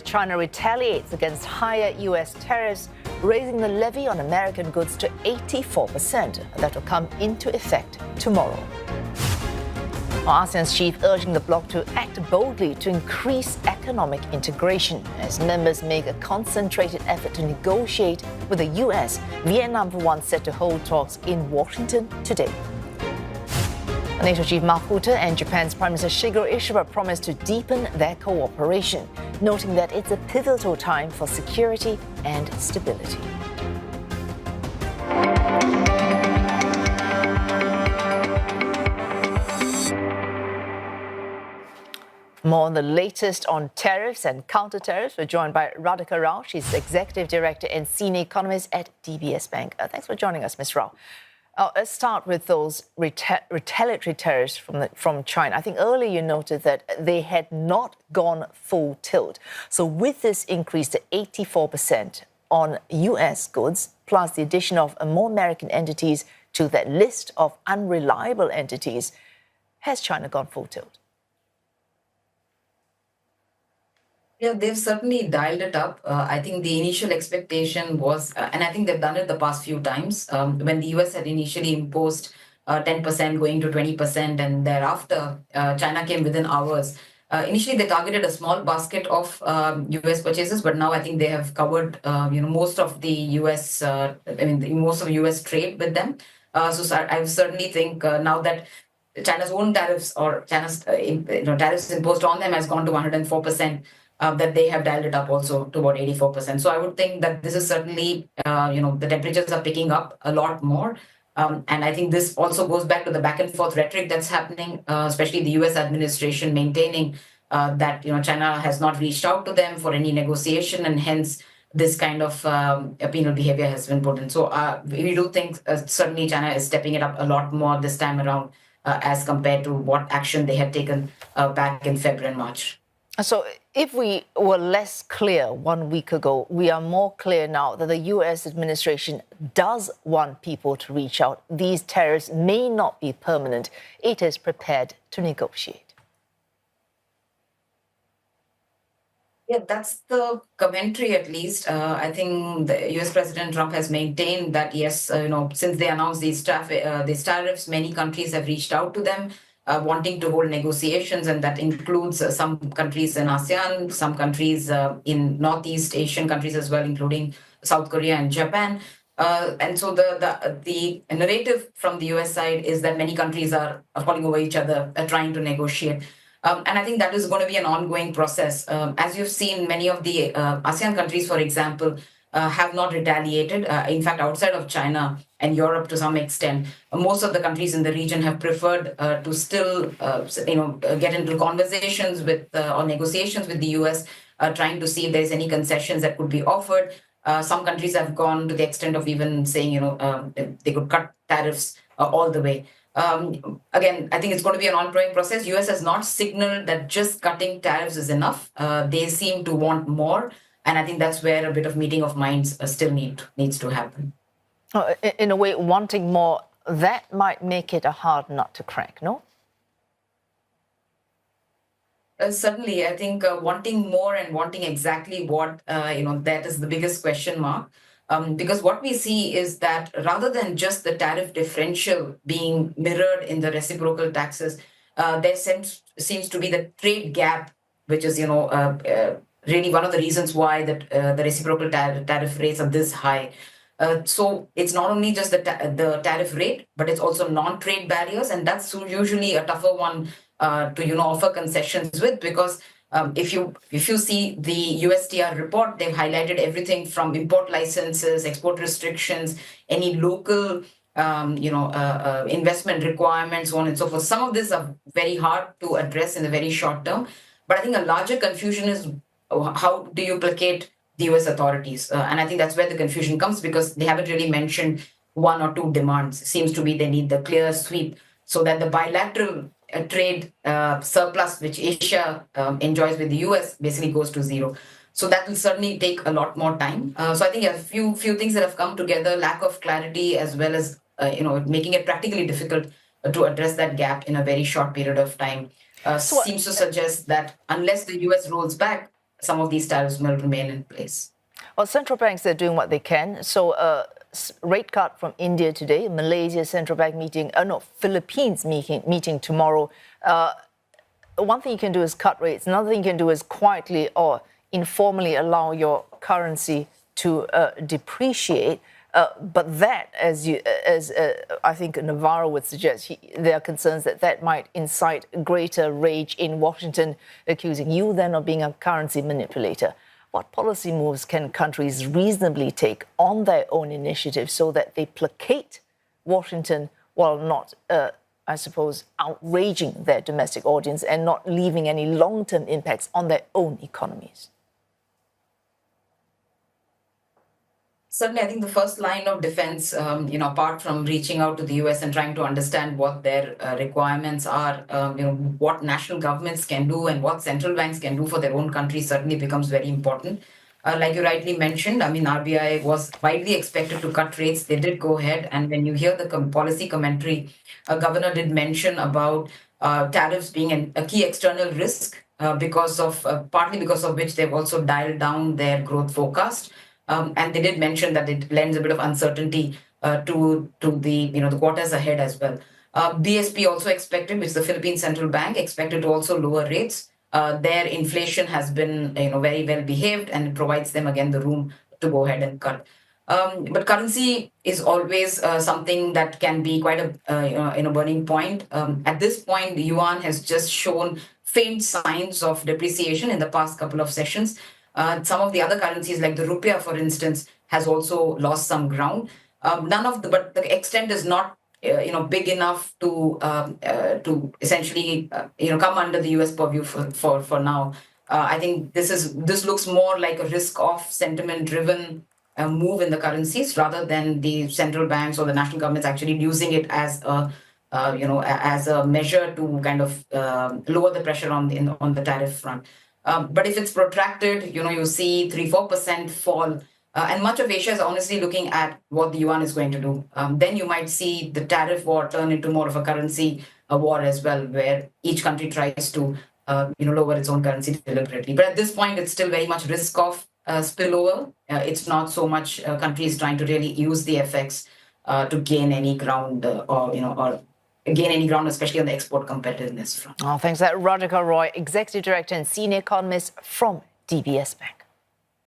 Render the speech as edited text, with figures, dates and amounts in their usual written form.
China retaliates against higher U.S. tariffs, raising the levy on American goods to 84%. That will come into effect tomorrow. ASEAN's chief urging the bloc to act boldly to increase economic integration as members make a concentrated effort to negotiate with the U.S. Vietnam, for one, set to hold talks in Washington today. NATO Chief Mark Rutte and Japan's Prime Minister Shigeru Ishiba promised to deepen their cooperation, noting that it's a pivotal time for security and stability. More on the latest on tariffs and counter-tariffs. We're joined by Radhika Rao. She's Executive Director and Senior Economist at DBS Bank. Thanks for joining us, Ms. Rao. Let's start with those retaliatory tariffs from China. I think earlier you noted that they had not gone full tilt. So with this increase to 84% on U.S. goods, plus the addition of more American entities to that list of unreliable entities, has China gone full tilt? Yeah, they've certainly dialed it up. I think the initial expectation was, and I think they've done it the past few times, when the US had initially imposed 10% going to 20%, and thereafter China came within hours. Initially, they targeted a small basket of US purchases, but now I think they have covered, most of the US, most of US trade with them. So I certainly think now that China's own tariffs or China's tariffs imposed on them has gone to 104%. That they have dialed it up also to about 84%. So I would think that this is certainly, the temperatures are picking up a lot more. And I think this also goes back to the back and forth rhetoric that's happening, especially the US administration maintaining that, China has not reached out to them for any negotiation, and hence this kind of penal behavior has been put in. So we do think certainly China is stepping it up a lot more this time around as compared to what action they had taken back in February and March. So if we were less clear 1 week ago, we are more clear now that the U.S. administration does want people to reach out. These tariffs may not be permanent. It is prepared to negotiate. Yeah, that's the commentary, at least. I think the U.S. President Trump has maintained that, yes, since they announced these tariffs, many countries have reached out to them, wanting to hold negotiations, and that includes some countries in ASEAN, some countries in Northeast Asian countries as well, including South Korea and Japan. And so the narrative from the US side is that many countries are falling over each other, trying to negotiate. And I think that is going to be an ongoing process. As you've seen, many of the ASEAN countries, for example, have not retaliated. In fact, outside of China and Europe to some extent, most of the countries in the region have preferred to still, get into conversations with or negotiations with the US, trying to see if there's any concessions that could be offered. Some countries have gone to the extent of even saying, they could cut tariffs all the way. Again, I think it's going to be an ongoing process. US has not signaled that just cutting tariffs is enough. They seem to want more. And I think that's where a bit of meeting of minds still needs to happen. In a way, wanting more, that might make it a hard nut to crack, no? Certainly, I think wanting more and wanting exactly what, that is the biggest question mark. Because what we see is that rather than just the tariff differential being mirrored in the reciprocal taxes, there seems to be the trade gap, which is, really one of the reasons why the reciprocal tariff rates are this high. So it's not only just the tariff rate, but it's also non-trade barriers, and that's usually a tougher one to offer concessions with, because if you see the USTR report, they've highlighted everything from import licenses, export restrictions, any local investment requirements, so on and so forth. Some of these are very hard to address in the very short term, but I think a larger confusion is how do you placate the US authorities? And I think that's where the confusion comes, because they haven't really mentioned one or two demands. It seems to be they need the clear sweep so that the bilateral trade surplus which Asia enjoys with the US basically goes to zero. So that will certainly take a lot more time. So I think a few things that have come together: lack of clarity, as well as making it practically difficult to address that gap in a very short period of time. Seems to suggest that unless the US rolls back, some of these tariffs will remain in place. Well, central banks are doing what they can. So rate cut from India today, Malaysia central bank meeting, Philippines meeting tomorrow. One thing you can do is cut rates. Another thing you can do is quietly or informally allow your currency to depreciate. But that, as I think Navarro would suggest, there are concerns that might incite greater rage in Washington, accusing you then of being a currency manipulator. What policy moves can countries reasonably take on their own initiative so that they placate Washington while not, I suppose, outraging their domestic audience and not leaving any long-term impacts on their own economies? Certainly, I think the first line of defense, apart from reaching out to the US and trying to understand what their requirements are, what national governments can do and what central banks can do for their own country certainly becomes very important. Like you rightly mentioned, RBI was widely expected to cut rates. They did go ahead. And when you hear the policy commentary, Governor did mention about tariffs being a key external risk partly because of which they've also dialed down their growth forecast. And they did mention that it lends a bit of uncertainty to the quarters ahead as well. BSP also expected, which is the Philippine Central Bank, expected to also lower rates. Their inflation has been very well behaved, and it provides them again the room to go ahead and cut. But currency is always something that can be quite a burning point. At this point, the yuan has just shown faint signs of depreciation in the past couple of sessions. Some of the other currencies, like the rupiah, for instance, has also lost some ground. But the extent is not, big enough to essentially, come under the US purview for now. I think this looks more like a risk-off, sentiment-driven move in the currencies rather than the central banks or the national governments actually using it as a measure to kind of lower the pressure on the tariff front. But if it's protracted, you see 3-4% fall, and much of Asia is honestly looking at what the yuan is going to do. Then you might see the tariff war turn into more of a currency war as well, where each country tries to lower its own currency deliberately. But at this point, it's still very much risk of spillover. It's not so much countries trying to really use the FX to gain any ground or gain any ground, especially on the export competitiveness front. Thanks. Radhika Rao, Executive Director and Senior Economist from DBS Bank.